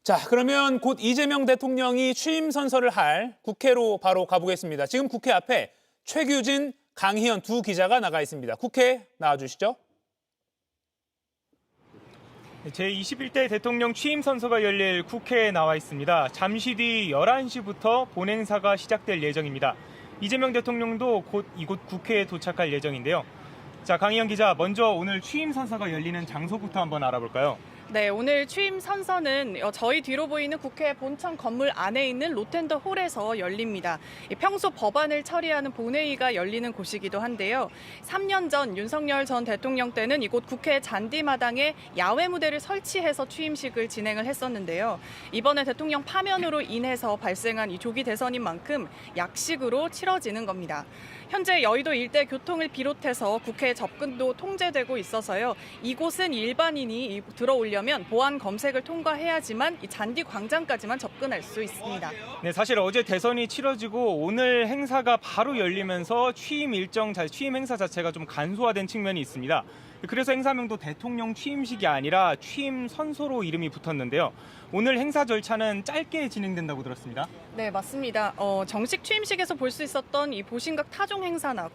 자, 그러면 곧 이재명 대통령이 취임 선서를 할 국회로 바로 가보겠습니다. 지금 국회 앞에 최규진, 강희연 두 기자가 나가 있습니다. 국회 나와주시죠. 제21대 대통령 취임 선서가 열릴 국회에 나와 있습니다. 잠시 뒤 11시부터 본행사가 시작될 예정입니다. 이재명 대통령도 곧 이곳 국회에 도착할 예정인데요. 자, 강희연 기자, 먼저 오늘 취임 선서가 열리는 장소부터 한번 알아볼까요? 네, 오늘 취임 선서는 저희 뒤로 보이는 국회 본청 건물 안에 있는 로텐더 홀에서 열립니다. 평소 법안을 처리하는 본회의가 열리는 곳이기도 한데요. 3년 전 윤석열 전 대통령 때는 이곳 국회 잔디마당에 야외 무대를 설치해서 취임식을 진행을 했었는데요. 이번에 대통령 파면으로 인해서 발생한 이 조기 대선인 만큼 약식으로 치러지는 겁니다. 현재 여의도 일대 교통을 비롯해서 국회 접근도 통제되고 있어서요. 이곳은 일반인이 들어오려면 보안 검색을 통과해야지만 이 잔디 광장까지만 접근할 수 있습니다. 네, 사실 어제 대선이 치러지고 오늘 행사가 바로 열리면서 취임 행사 자체가 좀 간소화된 측면이 있습니다. 그래서 행사명도 대통령 취임식이 아니라 취임 선서로 이름이 붙었는데요. 오늘 행사 절차는 짧게 진행된다고 들었습니다. 네, 맞습니다. 정식 취임식에서 볼 수 있었던 이 보신각 타종 행사나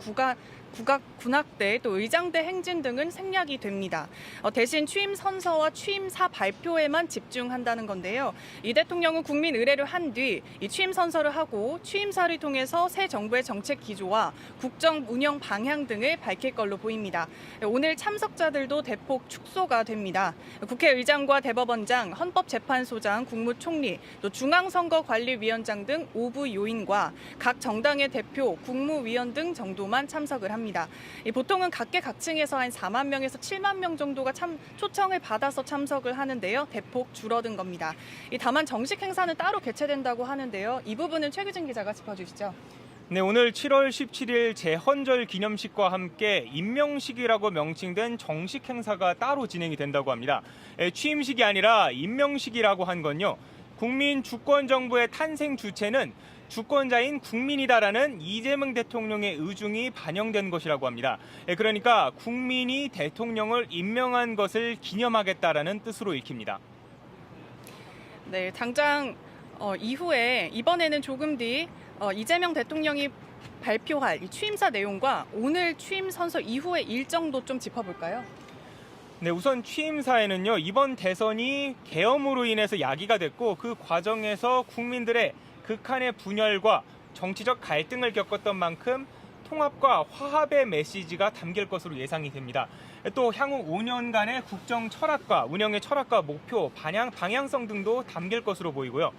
군악대 또 의장대 행진 등은 생략이 됩니다. 대신 취임 선서와 취임사 발표에만 집중한다는 건데요. 이 대통령은 국민 의례를 한 뒤 이 취임 선서를 하고 취임사를 통해서 새 정부의 정책 기조와 국정 운영 방향 등을 밝힐 걸로 보입니다. 오늘 참석자들도 대폭 축소가 됩니다. 국회의장과 대법원장, 헌법재판소장, 국무총리, 또 중앙선거관리위원장 등 5부 요인과 각 정당의 대표, 국무위원 등 정도만 참석을 합니다. 보통은 각계각층에서 한 4만 명에서 7만 명 정도가 초청을 받아서 참석을 하는데요. 대폭 줄어든 겁니다. 다만 정식 행사는 따로 개최된다고 하는데요. 이 부분은 최규진 기자가 짚어주시죠. 네, 오늘 7월 17일 제헌절 기념식과 함께 임명식이라고 명칭된 정식 행사가 따로 진행이 된다고 합니다. 취임식이 아니라 임명식이라고 한 건요. 국민 주권 정부의 탄생 주체는 주권자인 국민이다라는 이재명 대통령의 의중이 반영된 것이라고 합니다. 그러니까 국민이 대통령을 임명한 것을 기념하겠다라는 뜻으로 읽힙니다. 네, 당장 이후에 이번에는 조금 뒤 이재명 대통령이 발표할 이 취임사 내용과 오늘 취임 선서 이후의 일정도 좀 짚어볼까요? 네, 우선 취임사에는요, 이번 대선이 계엄으로 인해서 야기가 됐고 그 과정에서 국민들의 극한의 분열과 정치적 갈등을 겪었던 만큼 통합과 화합의 메시지가 담길 것으로 예상이 됩니다. 또 향후 5년간의 국정 철학과 운영의 철학과 목표, 방향성 등도 담길 것으로 보이고요.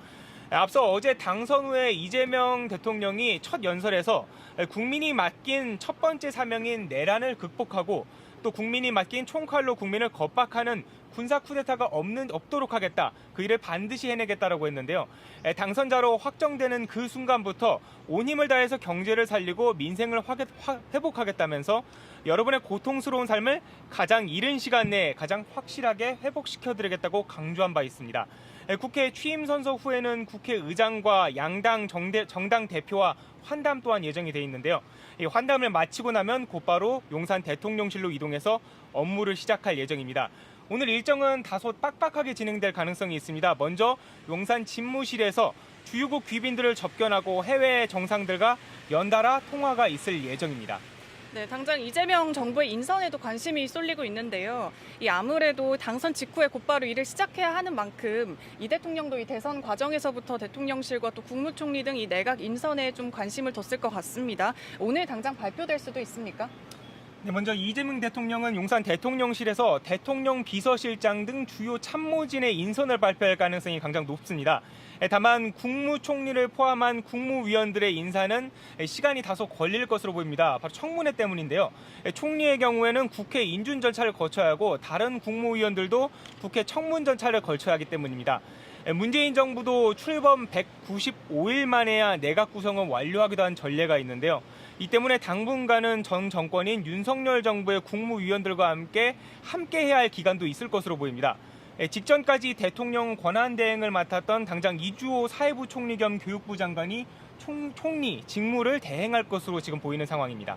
앞서 어제 당선 후에 이재명 대통령이 첫 연설에서 국민이 맡긴 첫 번째 사명인 내란을 극복하고 또 국민이 맡긴 총칼로 국민을 겁박하는 군사 쿠데타가 없도록 하겠다. 그 일을 반드시 해내겠다라고 했는데요. 당선자로 확정되는 그 순간부터 온 힘을 다해서 경제를 살리고 민생을 회복하겠다면서 여러분의 고통스러운 삶을 가장 이른 시간 내에 가장 확실하게 회복시켜드리겠다고 강조한 바 있습니다. 국회 취임 선서 후에는 국회의장과 양당 정당 대표와 환담 또한 예정이 돼 있는데요. 이 환담을 마치고 나면 곧바로 용산 대통령실로 이동해서 업무를 시작할 예정입니다. 오늘 일정은 다소 빡빡하게 진행될 가능성이 있습니다. 먼저 용산 집무실에서 주요국 귀빈들을 접견하고 해외 정상들과 연달아 통화가 있을 예정입니다. 네, 당장 이재명 정부의 인선에도 관심이 쏠리고 있는데요. 아무래도 당선 직후에 곧바로 일을 시작해야 하는 만큼 이 대통령도 이 대선 과정에서부터 대통령실과 또 국무총리 등 이 내각 인선에 좀 관심을 뒀을 것 같습니다. 오늘 당장 발표될 수도 있습니까? 네, 먼저 이재명 대통령은 용산 대통령실에서 대통령 비서실장 등 주요 참모진의 인선을 발표할 가능성이 가장 높습니다. 다만 국무총리를 포함한 국무위원들의 인사는 시간이 다소 걸릴 것으로 보입니다. 바로 청문회 때문인데요. 총리의 경우에는 국회 인준 절차를 거쳐야 하고 다른 국무위원들도 국회 청문 절차를 거쳐야 하기 때문입니다. 문재인 정부도 출범 195일 만에야 내각 구성을 완료하기도 한 전례가 있는데요. 이 때문에 당분간은 전 정권인 윤석열 정부의 국무위원들과 함께 해야 할 기간도 있을 것으로 보입니다. 직전까지 대통령 권한대행을 맡았던 당장 이주호 사회부 총리 겸 교육부 장관이 총리 직무를 대행할 것으로 지금 보이는 상황입니다.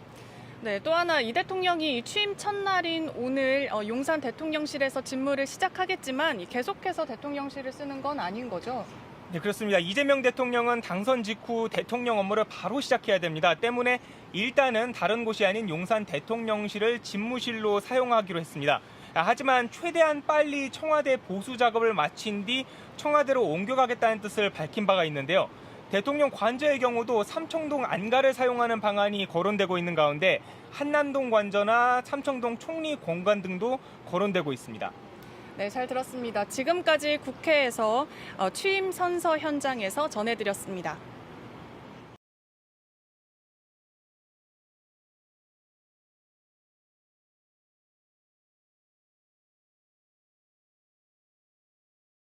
네, 또 하나 이 대통령이 취임 첫날인 오늘 용산 대통령실에서 직무를 시작하겠지만 계속해서 대통령실을 쓰는 건 아닌 거죠? 네, 그렇습니다. 이재명 대통령은 당선 직후 대통령 업무를 바로 시작해야 됩니다. 때문에 일단은 다른 곳이 아닌 용산 대통령실을 집무실로 사용하기로 했습니다. 하지만 최대한 빨리 청와대 보수 작업을 마친 뒤 청와대로 옮겨가겠다는 뜻을 밝힌 바가 있는데요. 대통령 관저의 경우도 삼청동 안가를 사용하는 방안이 거론되고 있는 가운데 한남동 관저나 삼청동 총리 공간 등도 거론되고 있습니다. 네, 잘 들었습니다. 지금까지 국회에서 취임 선서 현장에서 전해드렸습니다.